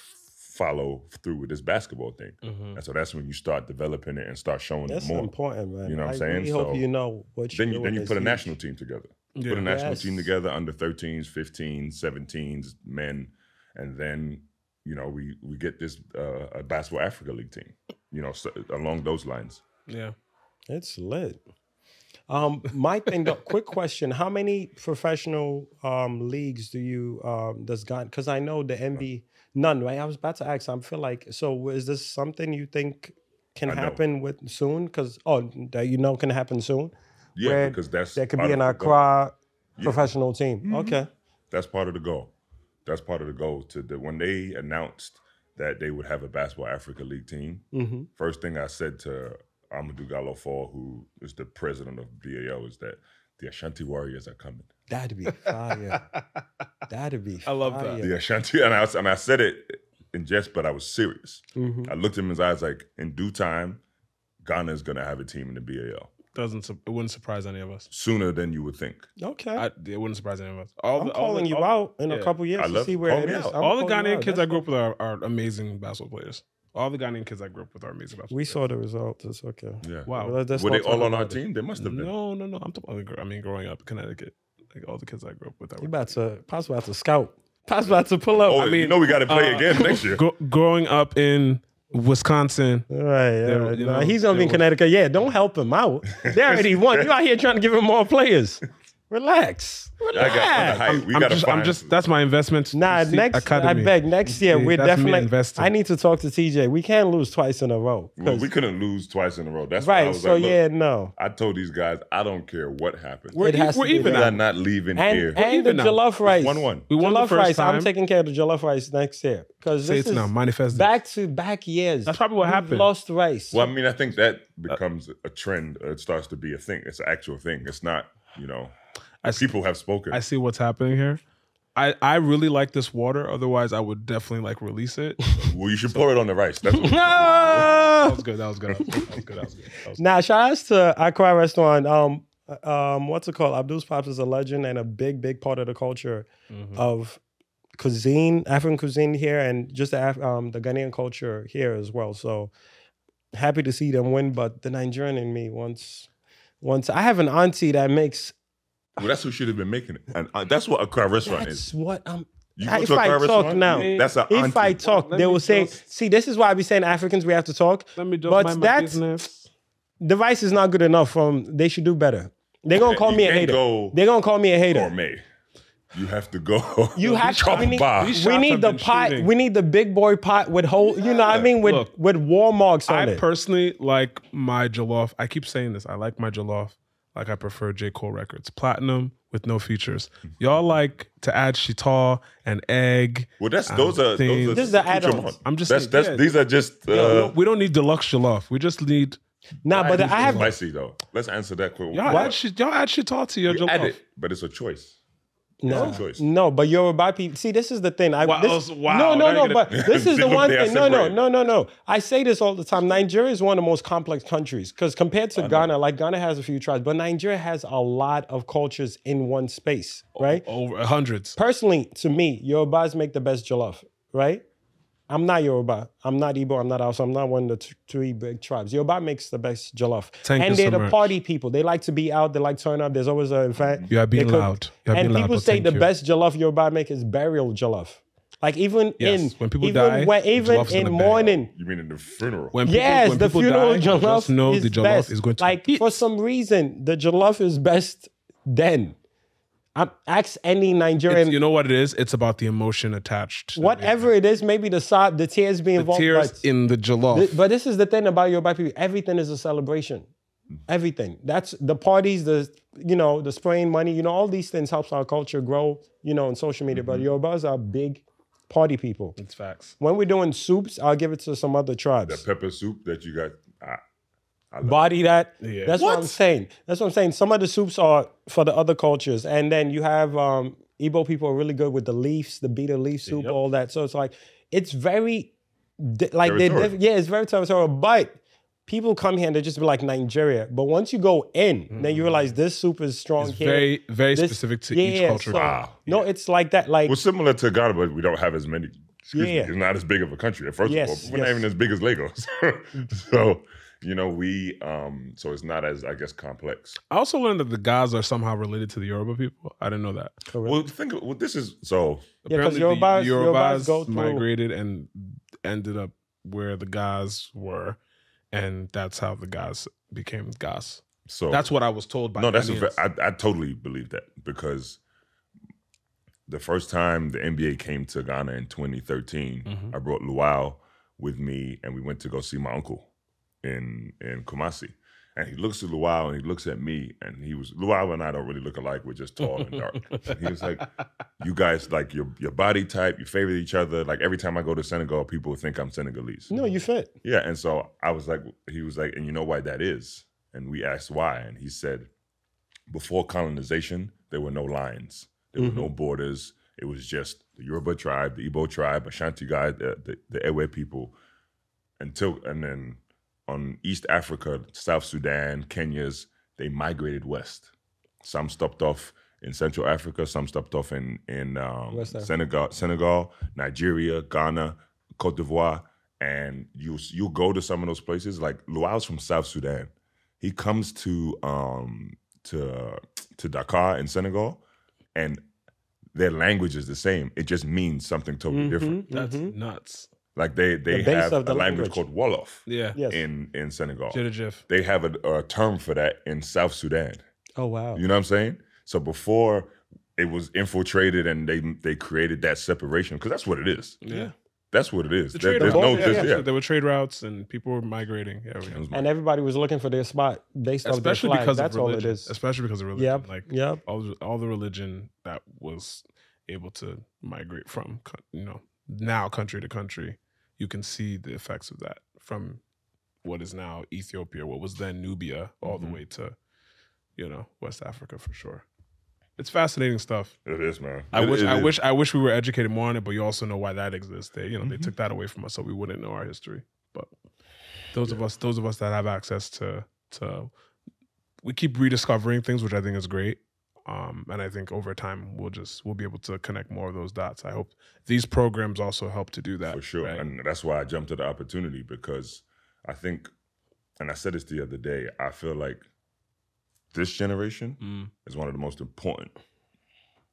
follow through with this basketball thing. And so that's when you start developing it and start showing it more. That's important, man. You know what I'm saying? Really hope you know what you're doing. Then you put a national team together. Put a national team together, under 13s, 15s, 17s, men, and then we get this a Basketball Africa League team, so along those lines. Yeah. It's lit. My thing, though, quick question. How many professional leagues does Ghana, because I know the NBA, none, right? I was about to ask, I feel like, so is this something you think can happen with soon? Because, that can happen soon? Yeah, because there could be an Accra professional team. Okay. That's part of the goal. That's part of the goal. When they announced that they would have a Basketball Africa League team, first thing I said to Amadou Gallo-Fall, who is the president of BAL, is that the Ashanti Warriors are coming. That'd be fire. That'd be fire. I love that. The Ashanti, and I said it in jest, but I was serious. I looked him in his eyes like, in due time, Ghana is going to have a team in the BAL. It wouldn't surprise any of us. Sooner than you would think. Okay. It wouldn't surprise any of us. I'm calling you out in a couple years to see where it is. All the Ghanaian kids I grew up with are amazing basketball players. All the Ghanaian kids I grew up with are amazing basketball players. We saw the results. It's okay. Yeah. Wow. Were they all on our team? They must have been. No. I'm talking. Growing up in Connecticut, all the kids I grew up with. You about to scout. Pop's about to pull up. Oh, you know we got to play again next year. Growing up in Wisconsin. Right. He's going to be in Connecticut. Yeah, don't help him out. They already won. You out here trying to give him more players. Relax. That's my investment. Next academy. I beg next year we're definitely investing. I need to talk to TJ. We can't lose twice in a row. Well, we couldn't lose twice in a row. That's right. Why I was so like, yeah, no. I told these guys I don't care what happens. We're even. We are not leaving here. And the jollof rice. 1-1. We won the first time. I'm taking care of the jollof rice next year because this is now. Manifest back to back years. That's probably what happened. Lost rice. Well, I mean, I think that becomes a trend. It starts to be a thing. It's an actual thing. It's not, people have spoken. I see what's happening here. I really like this water. Otherwise, I would definitely reblease it. Well, you should pour it on the rice. That's what That was good. Now, shout outs to Accra Restaurant. What's it called? Abdul's Pops is a legend and a big part of the culture of cuisine, African cuisine here, and just the Ghanaian culture here as well. So happy to see them win, but the Nigerian in me once I have an auntie that makes. Well, that's who should have been making it, and that's what Accra Restaurant is. That's what I'm. If I talk now, that's an auntie. If I talk, they will say, "See, this is why I be saying Africans we have to talk." Let me but my business. The vice is not good enough. They should do better. They're gonna call me a hater. They're gonna call me a hater. Gourmet. You have to go. You have to. We need the pot. Shooting. We need the big boy pot with whole. You know what I mean? With wall marks on it. I personally like my jollof. I keep saying this. I like my jollof. Like I prefer J. Cole records. Platinum with no features. Y'all like to add shita and egg. Well, those are this is the add-ons. I'm just saying, these are just. We don't need deluxe jollof. We just need. But I have spicy though. Let's answer that quick. Y'all add shita to your jollof. Add it, but it's a choice. No, but Yoruba people. See, this is the thing. Wow. No. But this is the one thing. No. I say this all the time. Nigeria is one of the most complex countries because compared to Ghana, like Ghana has a few tribes, but Nigeria has a lot of cultures in one space, right? Over hundreds. Personally, to me, Yorubas make the best jollof, right? I'm not Yoruba. I'm not Igbo. I'm not Hausa. I'm not one of the three big tribes. Yoruba makes the best jollof. And they're the party people. They like to be out. They like turn up. There's always an event. You are being loud. And people say the best jollof Yoruba make is burial jollof. Like even when people die, even in mourning. You mean in the funeral? When the funeral die, jollof just know is the jollof best. is going to like eat. For some reason, the jollof is best then. Ask any Nigerian. You know what it is? It's about the emotion attached. Whatever it is, maybe the tears being involved. Tears in the jollof. But this is the thing about Yoruba people. Everything is a celebration. Everything. That's the parties, the spraying money, all these things helps our culture grow, on social media. But Yorubas are big party people. It's facts. When we're doing soups, I'll give it to some other tribes. The pepper soup that you got. Body that. Yeah. That's what I'm saying. Some of the soups are for the other cultures. And then you have Igbo people are really good with the leaves, the bitter leaf soup, all that. So it's like, it's very, it's very territorial. But people come here and they just be like Nigeria. But once you go in, then you realize this soup is strong it's here. Very, very specific to each culture. So, no, it's like that. Like, well, similar to Ghana, but we don't have as many. It's not as big of a country. First of all, we're not even as big as Lagos. So... so it's not as, I guess, complex. I also learned that the Ghas are somehow related to the Yoruba people. I didn't know that. Well, this is so. Apparently, the Yorubas migrated and ended up where the Ghas were, and that's how the Ghas became Ghas. So that's what I was told by. No, that's I totally believe that because the first time the NBA came to Ghana in 2013, I brought Luau with me, and we went to go see my uncle in Kumasi. And he looks at Luau and he looks at me, and Luau and I don't really look alike. We're just tall and dark. And he was like, you guys, like your body type, you favor each other. Like every time I go to Senegal, people think I'm Senegalese. No, you fit. Yeah, and so he was like, and you know why that is? And we asked why, and he said, before colonization, there were no lines. There were no borders. It was just the Yoruba tribe, the Igbo tribe, Ashanti guy, the Ewe people, and then on East Africa, South Sudan, Kenya's, they migrated west. Some stopped off in Central Africa, some stopped off in Senegal, Nigeria, Ghana, Cote d'Ivoire, and you go to some of those places. Like Luau's from South Sudan. He comes to Dakar in Senegal, and their language is the same. It just means something totally different. That's nuts. Like they have a language called Wolof Yeah. in Senegal. Jaded. They have a term for that in South Sudan. Oh, wow. You know what I'm saying? So before it was infiltrated and they created that separation, because that's what it is. Yeah. That's what it is. The trade There's routes. no, There were trade routes and people were migrating. Yeah, and everybody was looking for their spot based on their flag. because That's of religion. all it is. Especially because of religion. Yep. Like Yep. all the religion that was able to migrate from, now country to country. You can see the effects of that from what is now Ethiopia, what was then Nubia, all the way to, West Africa for sure. It's fascinating stuff. It is, man. I wish we were educated more on it, but you also know why that exists. They took that away from us, so we wouldn't know our history. But those of us that have access to, we keep rediscovering things, which I think is great. And I think over time we'll be able to connect more of those dots. I hope these programs also help to do that. For sure. Right? And that's why I jumped to the opportunity, because I think, and I said this the other day, I feel like this generation is one of the most important,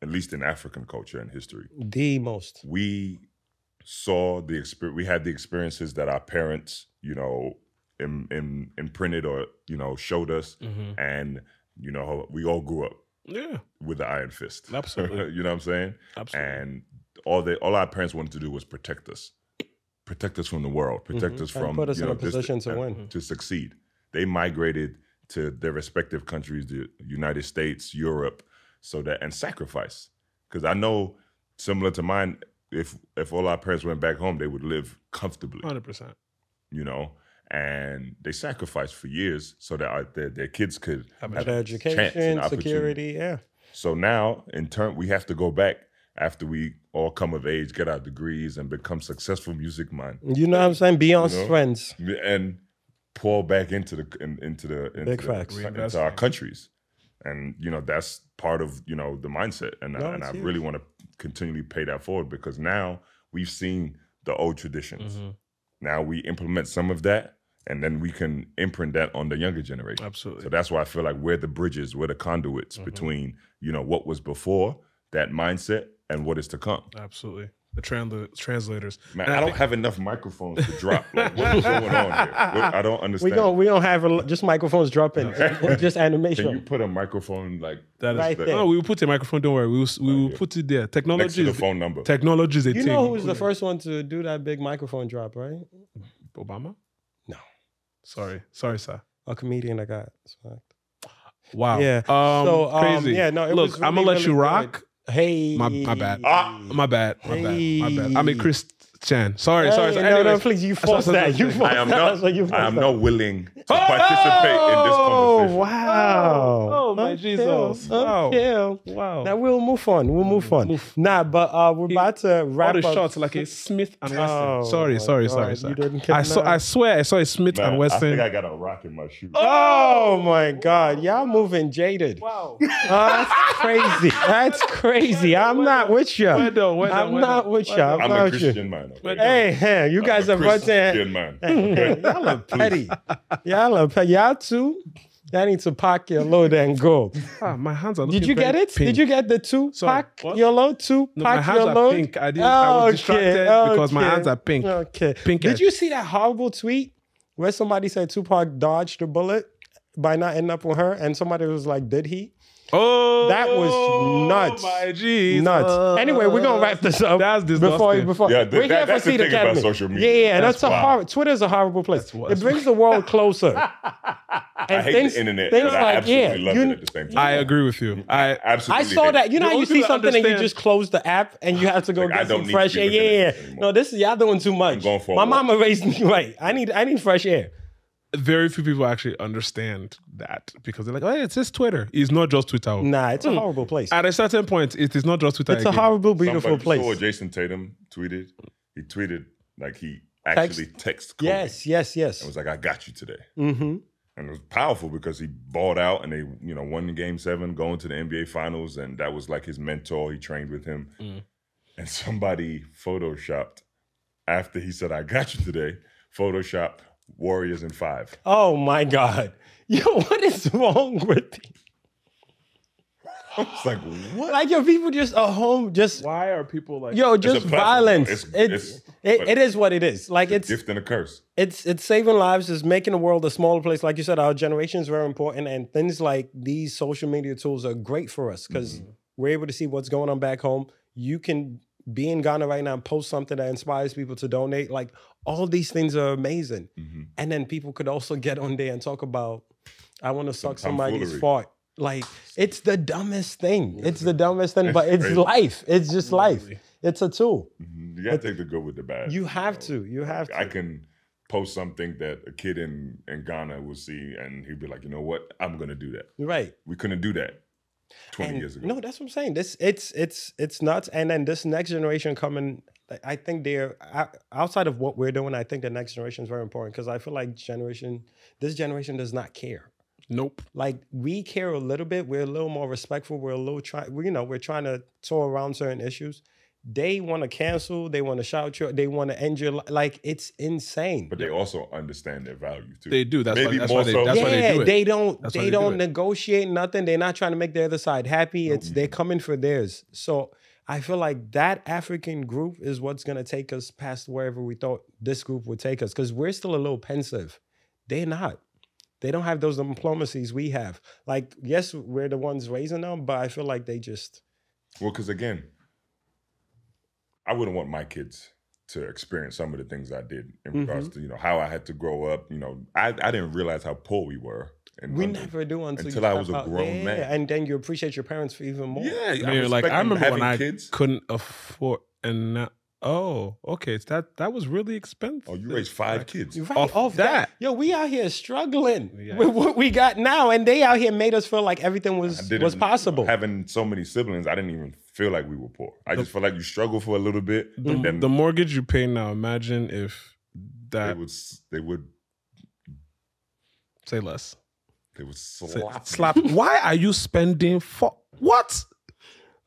at least in African culture and history. The most. We saw we had the experiences that our parents, imprinted or, showed us. And, we all grew up. Yeah, with the iron fist. Absolutely. You know what I'm saying? Absolutely. And all our parents wanted to do was protect us from the world, protect us from, and put us in a position to win, to succeed. They migrated to their respective countries, the United States, Europe, and sacrifice. Because I know, similar to mine, if all our parents went back home, they would live comfortably. 100%. And they sacrificed for years so that their kids could have better education, security, yeah. So now, in turn, we have to go back after we all come of age, get our degrees, and become successful music men. You know what I'm saying? Beyond friends. And pour back into our countries. And, that's part of, the mindset. And I really want to continually pay that forward, because now we've seen the old traditions. Now we implement some of that, and then we can imprint that on the younger generation. Absolutely. So that's why I feel like we're the bridges, we're the conduits between, what was before, that mindset, and what is to come. Absolutely. The translators. Man, I don't have enough microphones to drop. Like, what is going on here? I don't understand. We don't have just microphones dropping. Just animation. Can you put a microphone like that? Right there. No, we will put a microphone. Don't worry. We will put it there. Technology next to the phone number. Technology is a thing. You know who's the first one to do that big microphone drop, right? Obama? No. Sorry, sir. A comedian I got smacked. Wow. Yeah. Crazy. Yeah. No. Look, I'm gonna let you rock. Good. Hey. My bad. My bad. I mean, Chris Chan. Sorry. No, please. You forced that. I am not willing to participate in this conversation. Wow. Oh my Jesus. Wow. Now we'll move on. Nah, but we're about to wrap up. All the shots like a Smith and Wesson. Sorry. You didn't I swear I saw a Smith and Wesson. I think I got a rock in my shoe. Oh my God. Y'all moving jaded. Wow. That's crazy. I'm not with you. I'm not with you. I'm a Christian man. Hey, you guys are Christian man. Y'all are petty. Y'all too. Y'all need to pack your load and go. My hands are looking Did you get it? Pink. Did you get the two? Sorry, pack your load? Two? No, pack my hands your are load? pink. I was distracted because my hands are pink. Okay. Pink. Did you see that horrible tweet where somebody said Tupac dodged the bullet by not ending up with her? And somebody was like, did he? Oh, that was nuts. My Jesus. Nuts. Anyway, we're gonna wrap this up. That's disgusting. Before yeah, we're here for Seed Academy. About social media. Yeah, that's a horrible. Twitter's a horrible place. It brings the world closer. I hate the internet. Things but I absolutely love it at the same time. I agree with you. I absolutely. I saw that. You know how you see something and you understand. just close the app and you have to go get some fresh air. Yeah. No, this is y'all doing too much. I'm going for my mama raised me right. I need fresh air. Very few people actually understand that because they're like, oh, yeah, it's just Twitter. It's not just Twitter. Nah, it's a horrible place. At a certain point, it is not just Twitter. It's a horrible, beautiful place. You saw what Jason Tatum tweeted? He tweeted like he actually texted Kobe. Yes. It was like, I got you today. Mm-hmm. And it was powerful because he balled out and they, won Game 7, going to the NBA Finals, and that was like his mentor. He trained with him. And somebody photoshopped after he said, I got you today, photoshopped Warriors in 5. Oh my God. Yo, what is wrong with you? It's like, what? Like, yo, people just are home, just Why are people like? yo, just violence. It is what it is. Like It's a gift and a curse. It's saving lives. It's making the world a smaller place. Like you said, our generation is very important, and things like these social media tools are great for us because we're able to see what's going on back home. You can be in Ghana right now and post something that inspires people to donate. Like, all these things are amazing. And then people could also get on there and talk about, I want to suck somebody's fart. Like, it's the dumbest thing. It's the dumbest thing, but it's life. It's just life. It's a tool. You gotta take the good with the bad. You have to. You have to. I can post something that a kid in Ghana will see, and he'd be like, you know what? I'm gonna do that. Right. We couldn't do that 20 years ago. No, that's what I'm saying. It's nuts. And then this next generation coming, I think they're outside of what we're doing. I think the next generation is very important because I feel like this generation does not care. Nope. Like, we care a little bit. We're a little more respectful. We're a little we're trying to tour around certain issues. They want to cancel. They want to shout you. They want to end your life. Like, it's insane. But they also understand their value too. They do. That's Maybe why more they so. do it. They don't negotiate nothing. They're not trying to make the other side happy. They're coming for theirs. So I feel like that African group is what's gonna take us past wherever we thought this group would take us. Because we're still a little pensive. They're not. They don't have those diplomacies we have. Like, yes, we're the ones raising them, but I feel like they just... Well, because again, I wouldn't want my kids to experience some of the things I did in regards to, how I had to grow up. I didn't realize how poor we were. We never do until I was a grown man. And then you appreciate your parents for even more. Yeah, I remember when I kids. couldn't afford, and now, okay, that was really expensive. Oh, you raised 5 kids. Right, off that. Yo, we out here struggling with what we got now, and they out here made us feel like everything was possible. Having so many siblings, I didn't even feel like we were poor. I just felt like you struggle for a little bit. Then the mortgage you pay now, imagine if that... They would say less. They would slap. Slap. Why are you spending for... What?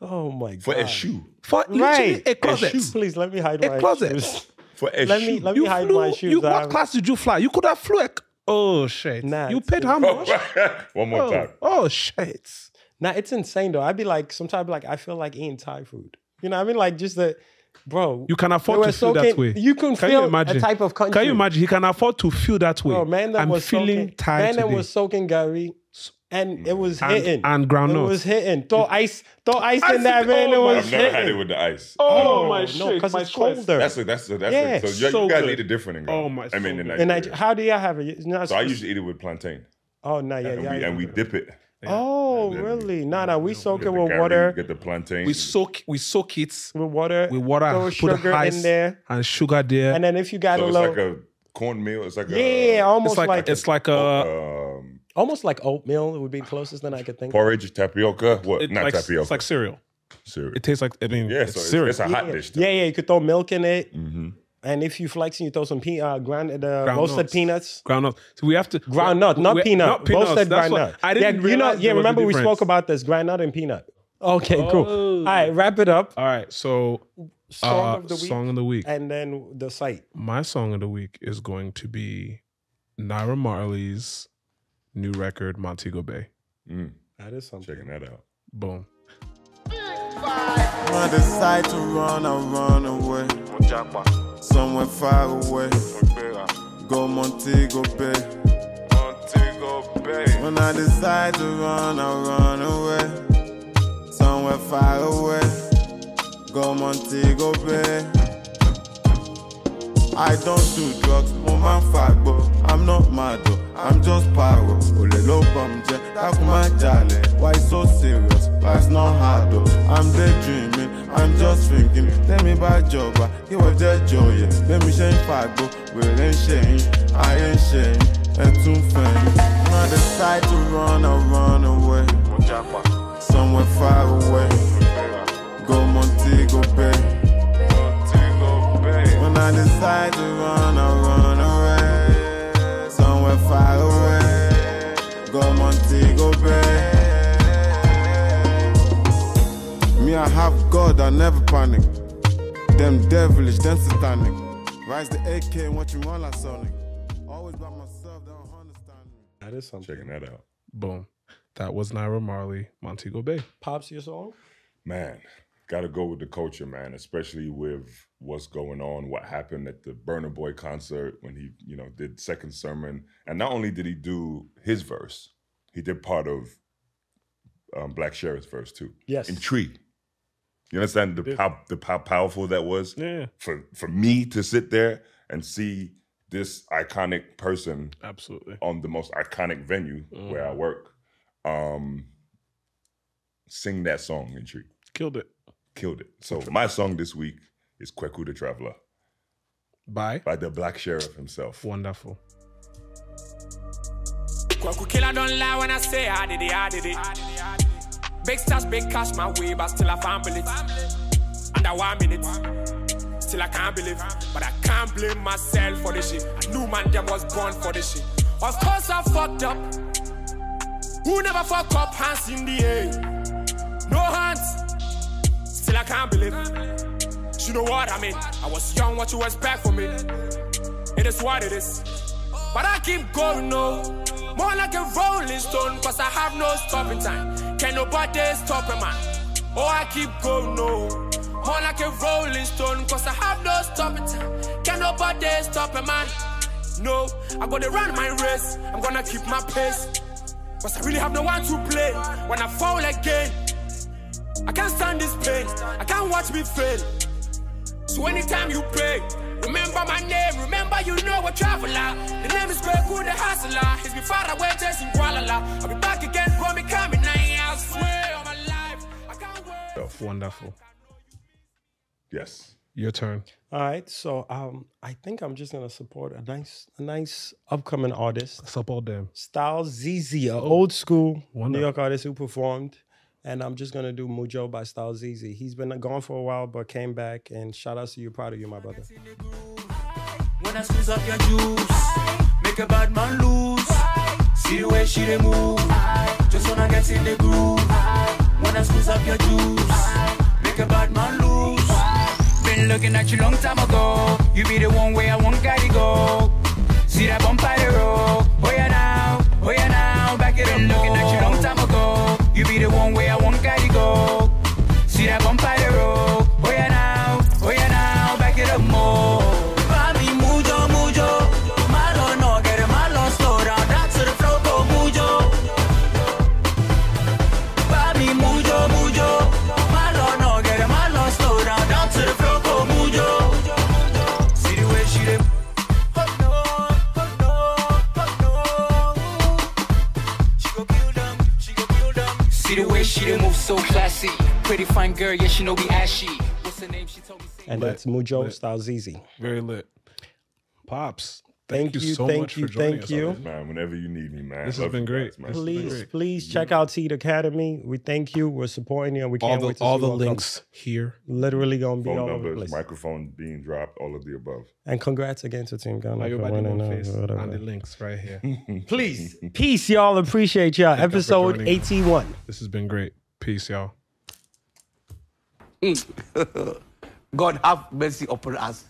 Oh my God. For a shoe. For literally a closet. Please let me hide my closet. shoes. For a shoe. Let me hide my shoes. What class did you fly? You could have flew oh shit. Nah, you paid how much? One more time. Oh shit. Nah, it's insane though. I'd be like, sometimes like, I feel like eating Thai food. You know what I mean? Like, just the... Bro, you can afford to feel that way. You can feel a type of country. Can you imagine? He can afford to feel that way. Bro, man, I'm feeling tired today. Man, was soaking gari, and it was hitting. And groundnut. It was hitting. Throw ice in that, man. It was I've never had it with the ice. Oh my shit! No, because it's colder. That's it. So you guys eat it different in Ghana. Oh my! I mean, in Nigeria. How do y'all have it? So I usually eat it with plantain. Oh no, yeah. And we dip it. Oh, really? No. We soak it with water. Get the plantain. We soak it with water. Throw sugar ice in there and sugar there. And then if you got so a it's little, like a cornmeal. It's like almost like it's like a almost like oatmeal. It would be the closest thing I could think. Porridge, tapioca. What? Not tapioca. It's like cereal. Cereal. It tastes like so cereal. It's a hot dish. Though. Yeah. You could throw milk in it. Mm-hmm. And if you flexing, you throw some roasted peanuts. Groundnut. So we have to groundnut, not peanut. Not peanuts. Roasted groundnut. I didn't realize. Remember we spoke about this groundnut and peanut. Okay, cool. All right, wrap it up. All right, so song of the week, and then the site. My song of the week is going to be Naira Marley's new record, Montego Bay. That is something. Checking that out. Boom. I decide to run, I run away. Somewhere far away. Go Montego Bay. When I decide to run, I run away. Somewhere far away. Go Montego Bay. I don't do drugs, woman fagbo. I'm not mad though, I'm just pyro. Olelo bumje, takuma jale. Why so serious? Life's not hard though. I'm daydreaming, I'm just thinking. Tell me about job, you were just joy. Let me shine fagbo, we ain't shame. I ain't shame, and too funny. When I decide to run, I run away. Somewhere far away. Go Montego Bay. When I decide to run, I run away. Somewhere far away. Go Montego Bay. Me, I have God, I never panic. Them devilish, them satanic. Rise the AK and watch me run like Sonic. Always by myself, they don't understand me. That is something. Checking that out. Boom. That was Naira, Marley, Montego Bay. Pops, your song? Man, got to go with the culture, man, especially with what's going on, what happened at the Burna Boy concert when he, did second sermon. And not only did he do his verse, he did part of Black Sherif's verse too. Yes. In Tree. You understand how powerful that was? Yeah. For me to sit there and see this iconic person Absolutely on the most iconic venue where I work, sing that song in Tree. Killed it. So my song this week is Kwaku the Traveler. By the Black Sherif himself. Wonderful. Kwaku killer don't lie when I say I did it. Big stars, big cash my way, but still I can't believe. Under 1 minute, still I can't believe. But I can't blame myself for this shit. I knew man them was born for this shit. Of course I fucked up. Who never fuck up? Hands in the air. No hands. Still I can't believe. You know what I mean? I was young, what you expect from me? It is what it is. But I keep going, no. More like a rolling stone, cause I have no stopping time. Can nobody stop a man? Oh, I keep going, no. More like a rolling stone, cause I have no stopping time. Can nobody stop a man? No, I'm gonna run my race. I'm gonna keep my pace. Cause I really have no one to play. When I fall again, I can't stand this pain. I can't watch me fail. So anytime you pray, remember my name, remember you know a traveler. The name is Kwaku the Hustler. He's been far away chasing Wahala. I'll be back again, bro, me coming now. I swear on my life, I can't wait. Wonderful. Yes. Your turn. All right, so I think I'm just gonna support a nice upcoming artist. Support them. Stylzz, an old school Wonderful. New York artist who performed. And I'm just gonna do Mujo by Stylzz. He's been gone for a while, but came back. And shout out to you, proud of you, my brother. When I squeeze up your juice, make a bad man lose. See the way she dey move, just wanna get in the groove. When I squeeze up your juice, make a bad man lose. Been looking at you long time ago. You be the one way I want gotta go. See that bump by the road. Oh yeah now, back it up. Been looking at you long time ago. You be the one way I want gotta go. See that bump by the road. Oh yeah now, back it up more. Papi Mujo, malo no, get it malo, slow down, down to the floor, go Mujo. Papi Mujo, malo no, get it malo, slow down, down to the floor, go Mujo. See the way she did. See the way she done move so classy. Pretty fine girl, yeah, she know we ashy. What's her name? She told me. And that's Mujo Stylzz. Very lit. Pops. Thank you so much for joining us on this. Man, whenever you need me, man. This has been great. Man. Please check out Teed Academy. We thank you. We're supporting you, and we can't wait to see all the what links comes. here. Literally gonna be Phone all over the numbers, place. microphone being dropped, all of the above. And congrats again to Team Ghana for winning. On the links right here. Please, peace, y'all. Appreciate y'all. Episode 81. This has been great. Peace, y'all. God have mercy upon us.